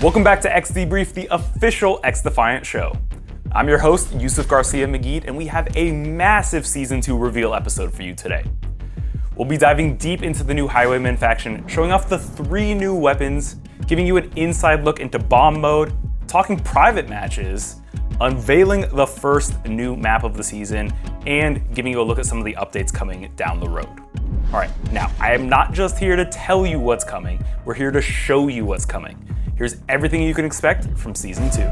Welcome back to XDebrief, the official XDefiant show. I'm your host, Yusuf Garcia McGee, and we have a massive Season 2 reveal episode for you today. We'll be diving deep into the new Highwaymen faction, showing off the 3 new weapons, giving you an inside look into bomb mode, talking private matches, unveiling the first new map of the season, and giving you a look at some of the updates coming down the road. All right, now, I am not just here to tell you what's coming, we're here to show you what's coming. Here's everything you can expect from Season 2.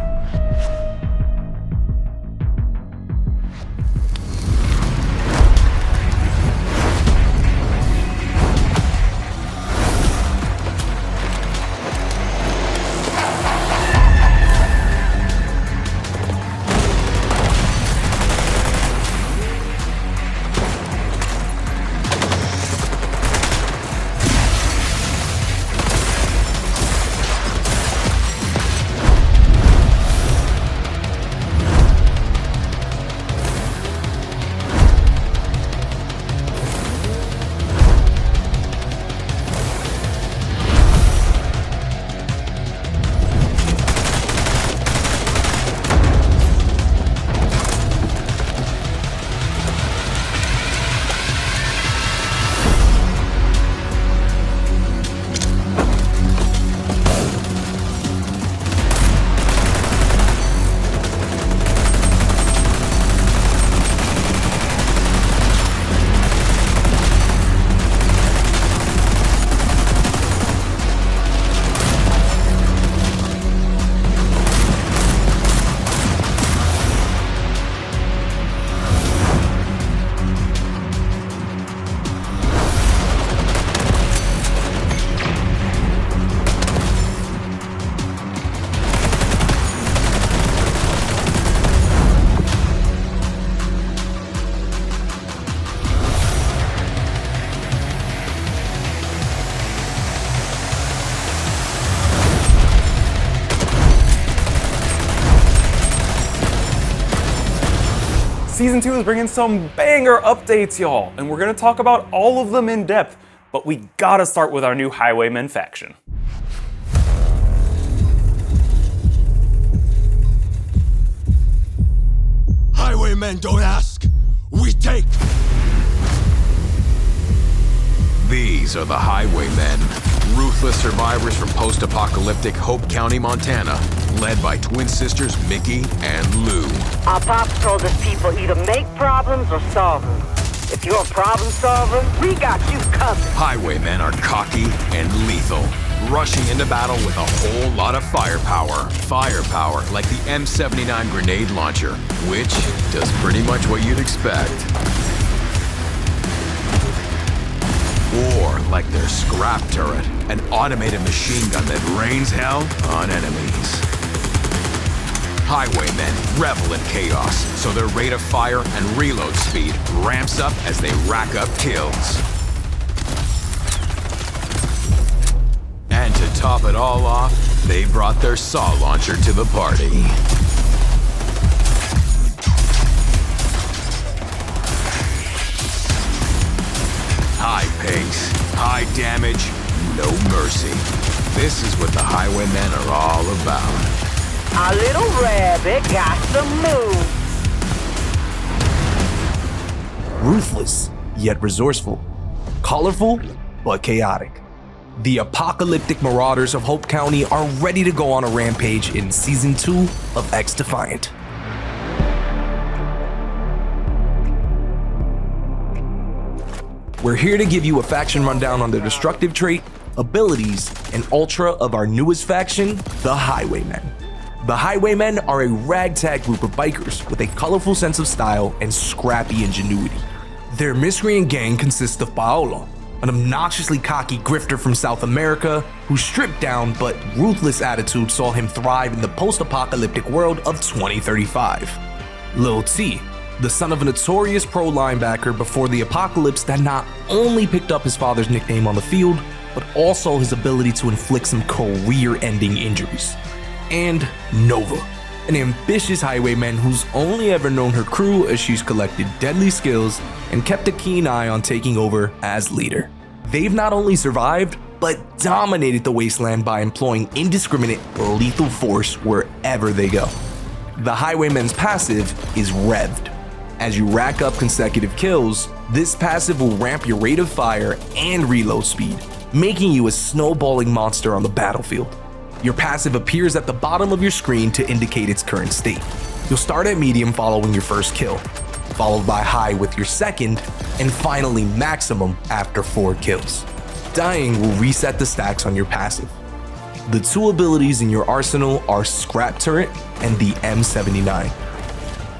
Season 2 is bringing some banger updates, y'all, and we're gonna talk about all of them in depth, but we gotta start with our new Highwaymen faction. Highwaymen don't ask, we take! These are the Highwaymen, ruthless survivors from post-apocalyptic Hope County, Montana, led by twin sisters Mickey and Lou. Our pops told us people either make problems or solve them. If you're a problem solver, we got you covered. Highwaymen are cocky and lethal, rushing into battle with a whole lot of firepower. Firepower like the M79 grenade launcher, which does pretty much what you'd expect. Or like their scrap turret, an automated machine gun that rains hell on enemies. Highwaymen revel in chaos, so their rate of fire and reload speed ramps up as they rack up kills. And to top it all off, they brought their saw launcher to the party. High pace, high damage, no mercy. This is what the Highwaymen are all about. Our little rabbit got some moves. Ruthless, yet resourceful. Colorful, but chaotic. The apocalyptic marauders of Hope County are ready to go on a rampage in Season 2 of XDefiant. We're here to give you a faction rundown on the destructive trait, abilities, and ultra of our newest faction, the Highwaymen. The Highwaymen are a ragtag group of bikers with a colorful sense of style and scrappy ingenuity. Their miscreant gang consists of Paolo, an obnoxiously cocky grifter from South America whose stripped down but ruthless attitude saw him thrive in the post-apocalyptic world of 2035. Lil T, the son of a notorious pro linebacker before the apocalypse that not only picked up his father's nickname on the field, but also his ability to inflict some career-ending injuries. And Nova, an ambitious highwayman who's only ever known her crew as she's collected deadly skills and kept a keen eye on taking over as leader. They've not only survived, but dominated the wasteland by employing indiscriminate, lethal force wherever they go. The Highwaymen's passive is revved. As you rack up consecutive kills, this passive will ramp your rate of fire and reload speed, making you a snowballing monster on the battlefield. Your passive appears at the bottom of your screen to indicate its current state. You'll start at medium following your first kill, followed by high with your second, and finally maximum after 4 kills. Dying will reset the stacks on your passive. The 2 abilities in your arsenal are Scrap Turret and the M79.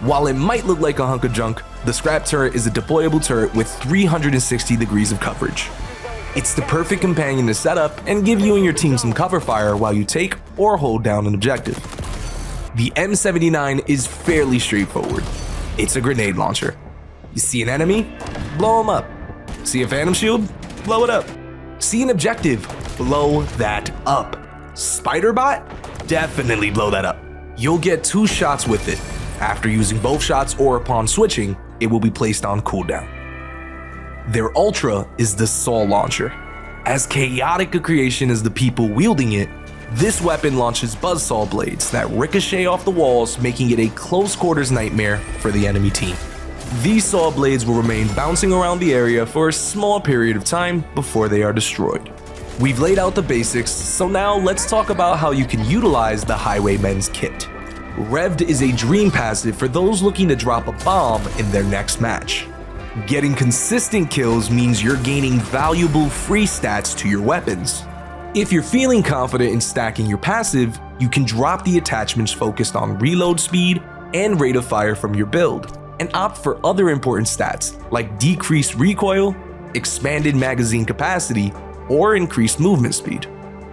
While it might look like a hunk of junk, the Scrap Turret is a deployable turret with 360 degrees of coverage. It's the perfect companion to set up and give you and your team some cover fire while you take or hold down an objective. The M79 is fairly straightforward. It's a grenade launcher. You see an enemy? Blow them up. See a phantom shield? Blow it up. See an objective? Blow that up. Spider bot? Definitely blow that up. You'll get 2 shots with it. After using both shots or upon switching, it will be placed on cooldown. Their ultra is the Saw Launcher. As chaotic a creation as the people wielding it, this weapon launches buzzsaw blades that ricochet off the walls, making it a close quarters nightmare for the enemy team. These saw blades will remain bouncing around the area for a small period of time before they are destroyed. We've laid out the basics, so now let's talk about how you can utilize the Highwaymen's kit. Revved is a dream passive for those looking to drop a bomb in their next match. Getting consistent kills means you're gaining valuable free stats to your weapons. If you're feeling confident in stacking your passive, you can drop the attachments focused on reload speed and rate of fire from your build, and opt for other important stats like decreased recoil, expanded magazine capacity, or increased movement speed.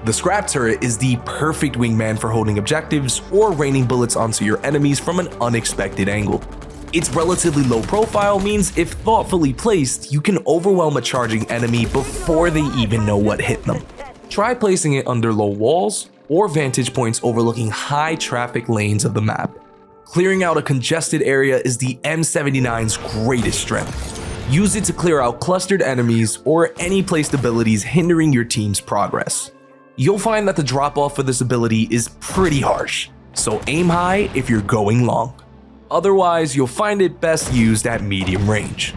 The Scrap Turret is the perfect wingman for holding objectives or raining bullets onto your enemies from an unexpected angle. Its relatively low profile means if thoughtfully placed, you can overwhelm a charging enemy before they even know what hit them. Try placing it under low walls or vantage points overlooking high traffic lanes of the map. Clearing out a congested area is the M79's greatest strength. Use it to clear out clustered enemies or any placed abilities hindering your team's progress. You'll find that the drop-off for this ability is pretty harsh, so aim high if you're going long. Otherwise, you'll find it best used at medium range.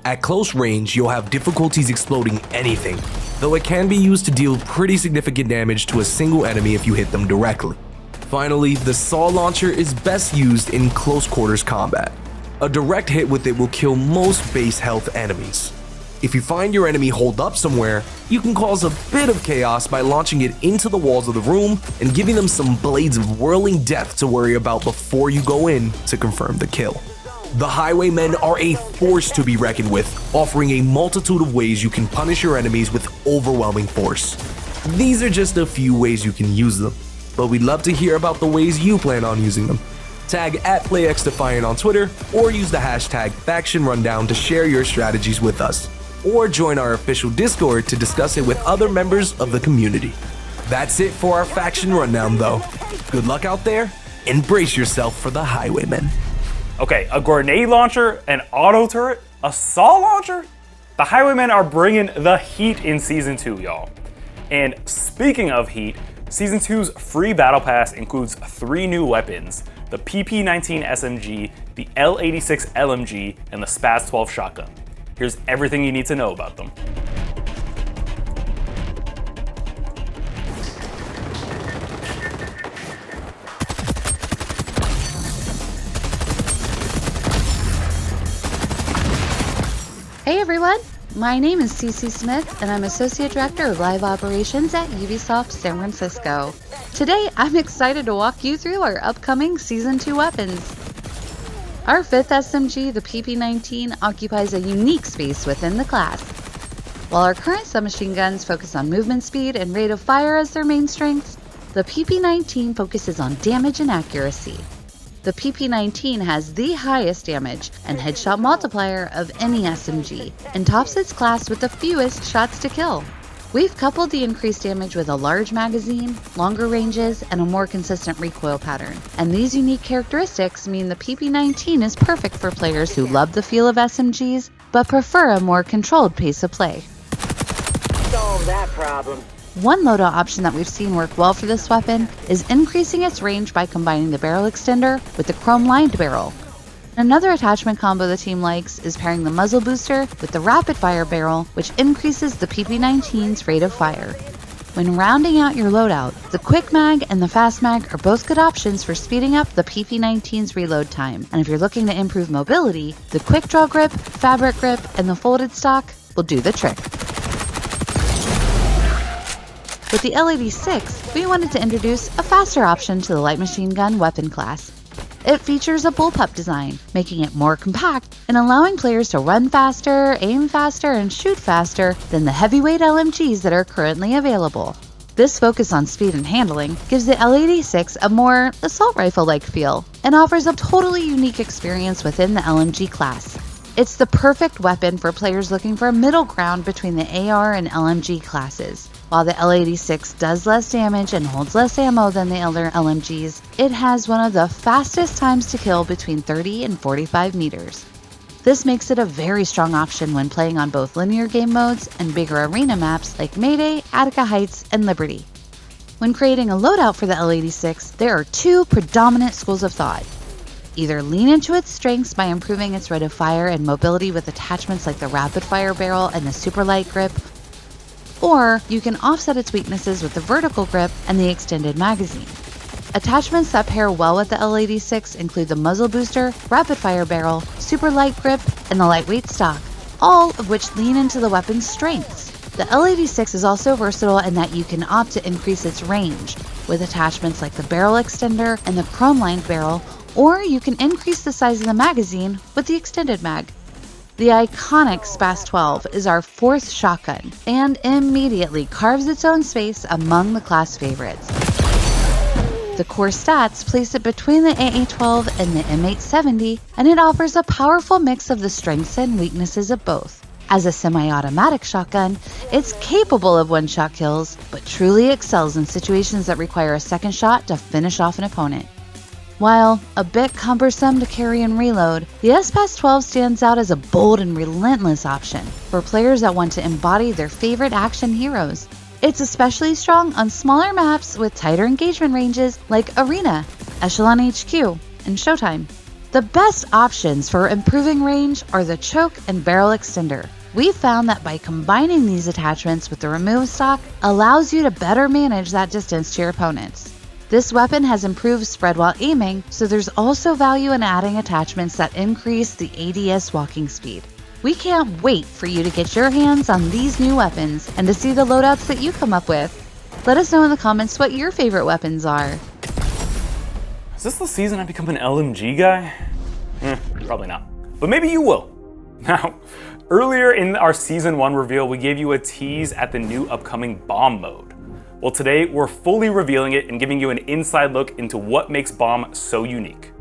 At close range, you'll have difficulties exploding anything, though it can be used to deal pretty significant damage to a single enemy if you hit them directly. Finally, the Saw Launcher is best used in close quarters combat. A direct hit with it will kill most base health enemies. If you find your enemy holed up somewhere, you can cause a bit of chaos by launching it into the walls of the room and giving them some blades of whirling death to worry about before you go in to confirm the kill. The Highwaymen are a force to be reckoned with, offering a multitude of ways you can punish your enemies with overwhelming force. These are just a few ways you can use them, but we'd love to hear about the ways you plan on using them. Tag @PlayXDefiant on Twitter or use the hashtag #FactionRundown to share your strategies with us, or join our official Discord to discuss it with other members of the community. That's it for our Faction Rundown though. Good luck out there, and brace yourself for the Highwaymen. Okay, a grenade launcher, an auto turret, a saw launcher? The Highwaymen are bringing the heat in Season 2, y'all. And speaking of heat, Season 2's free battle pass includes 3 new weapons: the PP-19 SMG, the L86 LMG, and the SPAS-12 shotgun. Here's everything you need to know about them. Hey everyone, my name is Cece Smith and I'm Associate Director of Live Operations at Ubisoft San Francisco. Today I'm excited to walk you through our upcoming Season 2 weapons. Our 5th SMG, the PP-19, occupies a unique space within the class. While our current submachine guns focus on movement speed and rate of fire as their main strengths, the PP-19 focuses on damage and accuracy. The PP-19 has the highest damage and headshot multiplier of any SMG, and tops its class with the fewest shots to kill. We've coupled the increased damage with a large magazine, longer ranges, and a more consistent recoil pattern. And these unique characteristics mean the PP-19 is perfect for players who love the feel of SMGs, but prefer a more controlled pace of play. Solve that problem. One loadout option that we've seen work well for this weapon is increasing its range by combining the barrel extender with the chrome-lined barrel. Another attachment combo the team likes is pairing the muzzle booster with the rapid fire barrel, which increases the PP-19's rate of fire. When rounding out your loadout, the quick mag and the fast mag are both good options for speeding up the PP-19's reload time. And if you're looking to improve mobility, the quick draw grip, fabric grip, and the folded stock will do the trick. With the L86, we wanted to introduce a faster option to the light machine gun weapon class. It features a bullpup design, making it more compact and allowing players to run faster, aim faster, and shoot faster than the heavyweight LMGs that are currently available. This focus on speed and handling gives the L86 a more assault rifle-like feel and offers a totally unique experience within the LMG class. It's the perfect weapon for players looking for a middle ground between the AR and LMG classes. While the L86 does less damage and holds less ammo than the other LMGs, it has one of the fastest times to kill between 30 and 45 meters. This makes it a very strong option when playing on both linear game modes and bigger arena maps like Mayday, Attica Heights, and Liberty. When creating a loadout for the L86, there are two predominant schools of thought. Either lean into its strengths by improving its rate of fire and mobility with attachments like the rapid fire barrel and the super light grip, or you can offset its weaknesses with the vertical grip and the extended magazine. Attachments that pair well with the L86 include the muzzle booster, rapid fire barrel, super light grip, and the lightweight stock, all of which lean into the weapon's strengths. The L86 is also versatile in that you can opt to increase its range with attachments like the barrel extender and the chrome-lined barrel, or you can increase the size of the magazine with the extended mag. The iconic SPAS 12 is our fourth shotgun and immediately carves its own space among the class favorites. The core stats place it between the AA-12 and the M870, and it offers a powerful mix of the strengths and weaknesses of both. As a semi-automatic shotgun, it's capable of one-shot kills, but truly excels in situations that require a second shot to finish off an opponent. While a bit cumbersome to carry and reload, the SPAS 12 stands out as a bold and relentless option for players that want to embody their favorite action heroes. It's especially strong on smaller maps with tighter engagement ranges like Arena, Echelon HQ, and Showtime. The best options for improving range are the choke and barrel extender. We've found that by combining these attachments with the remove stock allows you to better manage that distance to your opponents. This weapon has improved spread while aiming, so there's also value in adding attachments that increase the ADS walking speed. We can't wait for you to get your hands on these new weapons and to see the loadouts that you come up with. Let us know in the comments what your favorite weapons are. Is this the season I become an LMG guy? Probably not. But maybe you will. Now, earlier in our Season 1 reveal, we gave you a tease at the new upcoming bomb mode. Well, today we're fully revealing it and giving you an inside look into what makes bomb so unique.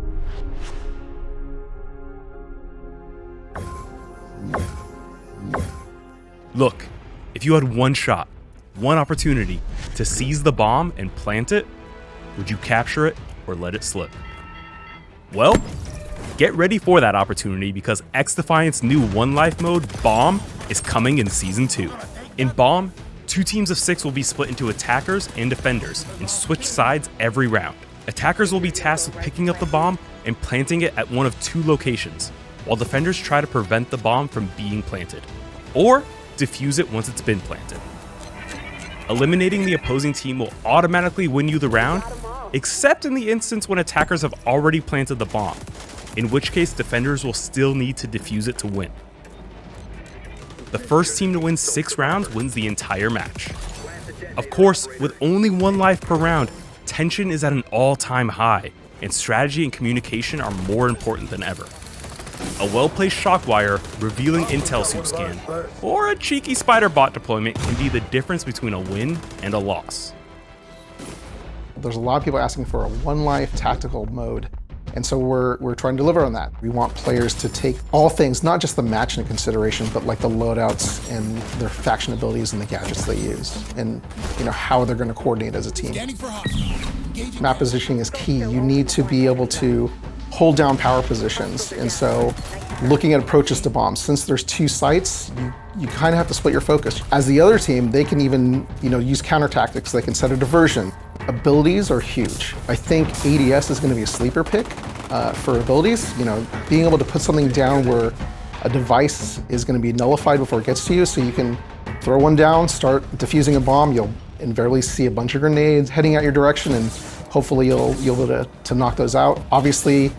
Look, if you had one shot, one opportunity to seize the bomb and plant it, would you capture it or let it slip? Well, get ready for that opportunity because XDefiant's new One Life mode, Bomb, is coming in Season 2. In Bomb, 2 teams of 6 will be split into attackers and defenders and switch sides every round. Attackers will be tasked with picking up the bomb and planting it at one of 2 locations, while defenders try to prevent the bomb from being planted, or defuse it once it's been planted. Eliminating the opposing team will automatically win you the round, except in the instance when attackers have already planted the bomb, in which case defenders will still need to defuse it to win. The first team to win 6 rounds wins the entire match. Of course, with only 1 life per round, tension is at an all-time high, and strategy and communication are more important than ever. A well-placed shockwire, revealing intel soup scan, or a cheeky spider bot deployment can be the difference between a win and a loss. There's a lot of people asking for a one-life tactical mode, and so we're trying to deliver on that. We want players to take all things, not just the match into consideration, but like the loadouts and their faction abilities and the gadgets they use, and how they're going to coordinate as a team. Map positioning is key. You need to be able to hold down power positions, and so looking at approaches to bombs, since there's 2 sites, you you kind of have to split your focus. As the other team, they can even, use counter tactics. They can set a diversion. Abilities are huge. I think ADS is going to be a sleeper pick for abilities. Being able to put something down where a device is going to be nullified before it gets to you, so you can throw one down, start diffusing a bomb. You'll invariably see a bunch of grenades heading out your direction, and hopefully you'll be able to knock those out. Obviously,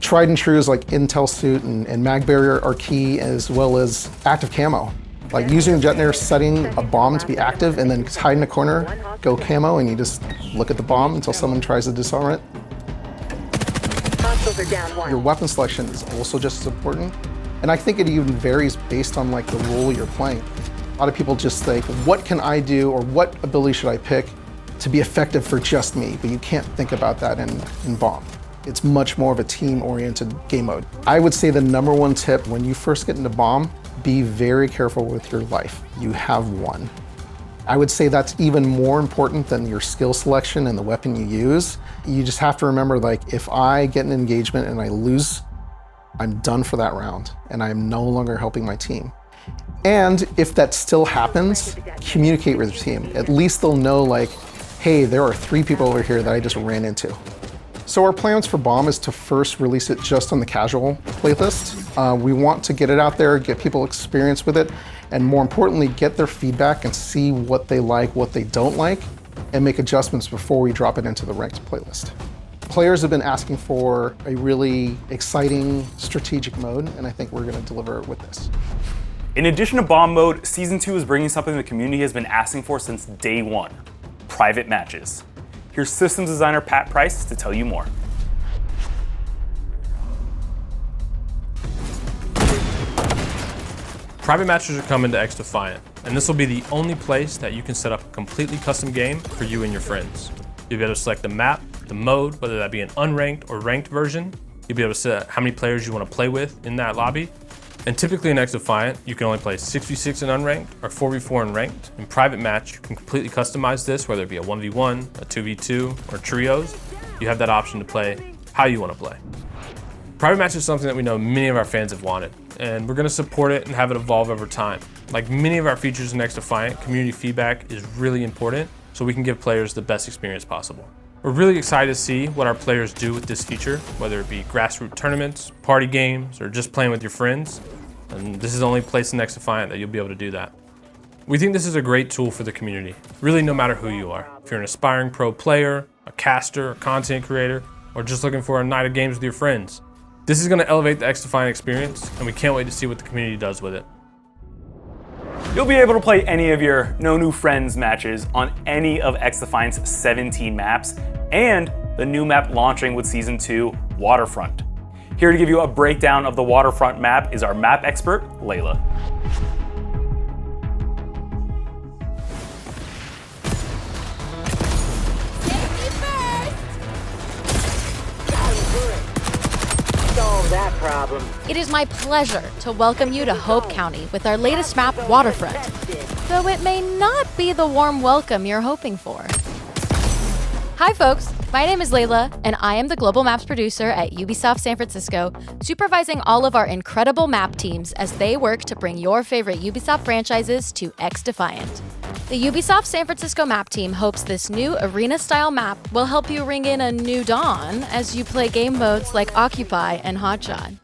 tried and trues like Intel Suit and Mag Barrier are key, as well as active camo. Like using a detonator, setting a bomb to be active, and then hide in a corner, go camo, and you just look at the bomb until someone tries to disarm it. Your weapon selection is also just as important. And I think it even varies based on like the role you're playing. A lot of people just think, what can I do, or what ability should I pick to be effective for just me? But you can't think about that in Bomb. It's much more of a team-oriented game mode. I would say the number one tip when you first get into Bomb, be very careful with your life. You have one. I would say that's even more important than your skill selection and the weapon you use. You just have to remember, like, if I get an engagement and I lose, I'm done for that round, and I'm no longer helping my team. And if that still happens, communicate with your team. At least they'll know, like, hey, there are 3 people over here that I just ran into. So our plans for Bomb is to first release it just on the casual playlist. We want to get it out there, get people experience with it, and more importantly, get their feedback and see what they like, what they don't like, and make adjustments before we drop it into the ranked playlist. Players have been asking for a really exciting strategic mode, and I think we're going to deliver it with this. In addition to Bomb mode, Season 2 is bringing something the community has been asking for since day one: private matches. Here's systems designer Pat Price to tell you more. Private matches are coming to XDefiant, and this will be the only place that you can set up a completely custom game for you and your friends. You'll be able to select the map, the mode, whether that be an unranked or ranked version. You'll be able to set how many players you want to play with in that lobby. And typically in XDefiant, you can only play 6v6 in unranked or 4v4 in ranked. In private match, you can completely customize this, whether it be a 1v1, a 2v2, or trios. You have that option to play how you want to play. Private match is something that we know many of our fans have wanted, and we're going to support it and have it evolve over time. Like many of our features in XDefiant, community feedback is really important so we can give players the best experience possible. We're really excited to see what our players do with this feature, whether it be grassroots tournaments, party games, or just playing with your friends. And this is the only place in XDefiant that you'll be able to do that. We think this is a great tool for the community, really no matter who you are. If you're an aspiring pro player, a caster, a content creator, or just looking for a night of games with your friends. This is going to elevate the XDefiant experience, and we can't wait to see what the community does with it. You'll be able to play any of your No New Friends matches on any of XDefiant's 17 maps, and the new map launching with Season 2, Waterfront. Here to give you a breakdown of the Waterfront map is our map expert, Layla. Solve that problem. It is my pleasure to welcome you to Hope County with our latest map, Waterfront. Though it may not be the warm welcome you're hoping for. Hi folks, my name is Layla, and I am the Global Maps producer at Ubisoft San Francisco, supervising all of our incredible map teams as they work to bring your favorite Ubisoft franchises to XDefiant. The Ubisoft San Francisco map team hopes this new arena-style map will help you ring in a new dawn as you play game modes like Occupy and Hotshot.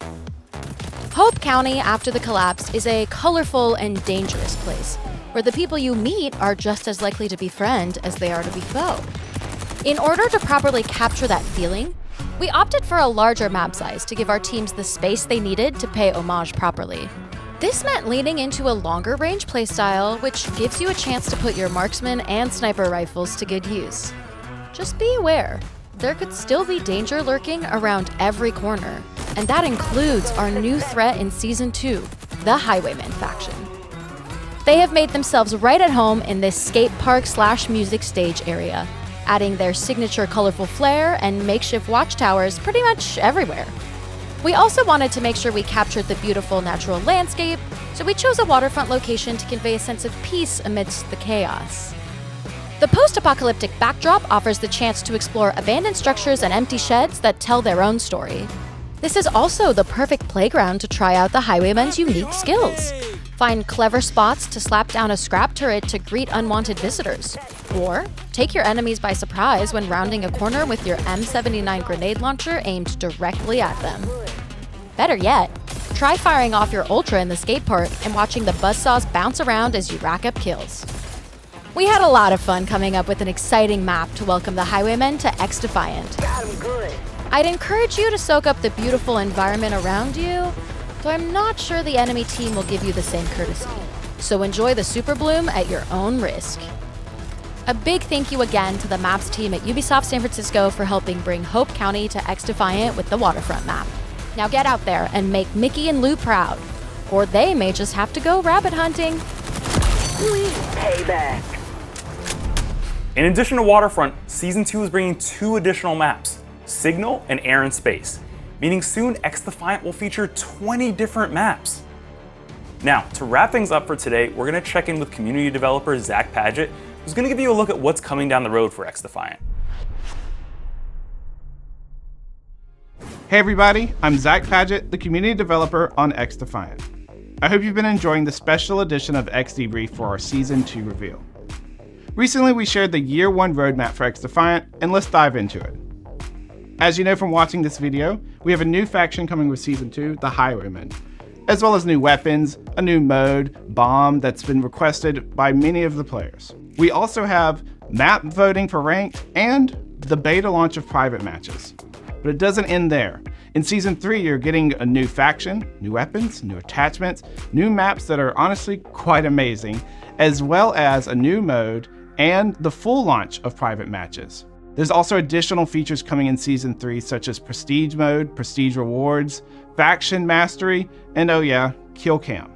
Hope County, after the collapse, is a colorful and dangerous place, where the people you meet are just as likely to be friend as they are to be foe. In order to properly capture that feeling, we opted for a larger map size to give our teams the space they needed to pay homage properly. This meant leaning into a longer range playstyle, which gives you a chance to put your marksman and sniper rifles to good use. Just be aware, there could still be danger lurking around every corner, and that includes our new threat in Season 2, the Highwaymen faction. They have made themselves right at home in this skate park/music stage area, adding their signature colorful flair and makeshift watchtowers pretty much everywhere. We also wanted to make sure we captured the beautiful natural landscape, so we chose a waterfront location to convey a sense of peace amidst the chaos. The post-apocalyptic backdrop offers the chance to explore abandoned structures and empty sheds that tell their own story. This is also the perfect playground to try out the Highwaymen's unique skills. Find clever spots to slap down a scrap turret to greet unwanted visitors. Or take your enemies by surprise when rounding a corner with your M79 grenade launcher aimed directly at them. Better yet, try firing off your Ultra in the skate park and watching the buzzsaws bounce around as you rack up kills. We had a lot of fun coming up with an exciting map to welcome the Highwaymen to XDefiant. Got him good. I'd encourage you to soak up the beautiful environment around you, though I'm not sure the enemy team will give you the same courtesy. So enjoy the Super Bloom at your own risk. A big thank you again to the maps team at Ubisoft San Francisco for helping bring Hope County to XDefiant with the Waterfront map. Now get out there and make Mickey and Lou proud, or they may just have to go rabbit hunting. Payback. In addition to Waterfront, Season 2 is bringing 2 additional maps, Signal and Air and Space, meaning soon XDefiant will feature 20 different maps. Now, to wrap things up for today, we're going to check in with community developer Zach Padgett, who's going to give you a look at what's coming down the road for XDefiant. Hey everybody, I'm Zach Padgett, the community developer on XDefiant. I hope you've been enjoying the special edition of XDebrief for our Season 2 reveal. Recently we shared the Year 1 roadmap for XDefiant, and let's dive into it. As you know from watching this video, we have a new faction coming with Season 2, the Highwaymen, as well as new weapons, a new mode, bomb that's been requested by many of the players. We also have map voting for ranked and the beta launch of private matches. But it doesn't end there. In Season 3, you're getting a new faction, new weapons, new attachments, new maps that are honestly quite amazing, as well as a new mode and the full launch of private matches. There's also additional features coming in Season 3 such as Prestige Mode, Prestige Rewards, Faction Mastery, and oh yeah, Kill Cam.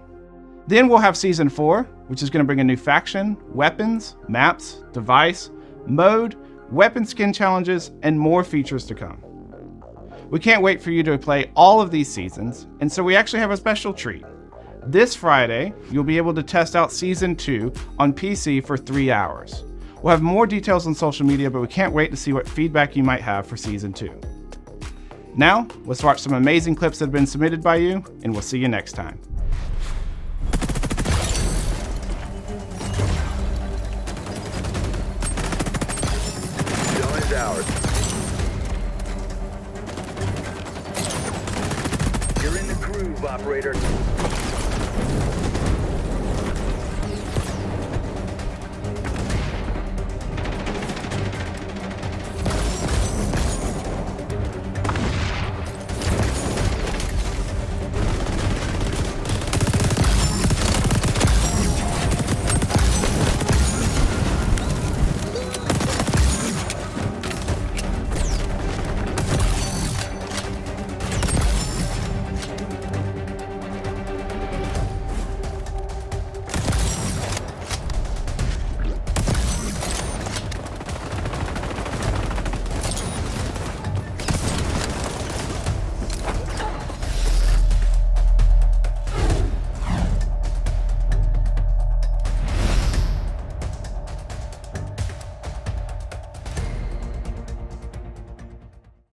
Then we'll have Season 4, which is going to bring a new faction, weapons, maps, device, mode, weapon skin challenges, and more features to come. We can't wait for you to play all of these seasons, and so we actually have a special treat. This Friday, you'll be able to test out Season 2 on PC for 3 hours. We'll have more details on social media, but we can't wait to see what feedback you might have for Season 2. Now, let's watch some amazing clips that have been submitted by you, and we'll see you next time. Zone is ours. You're in the groove, operator.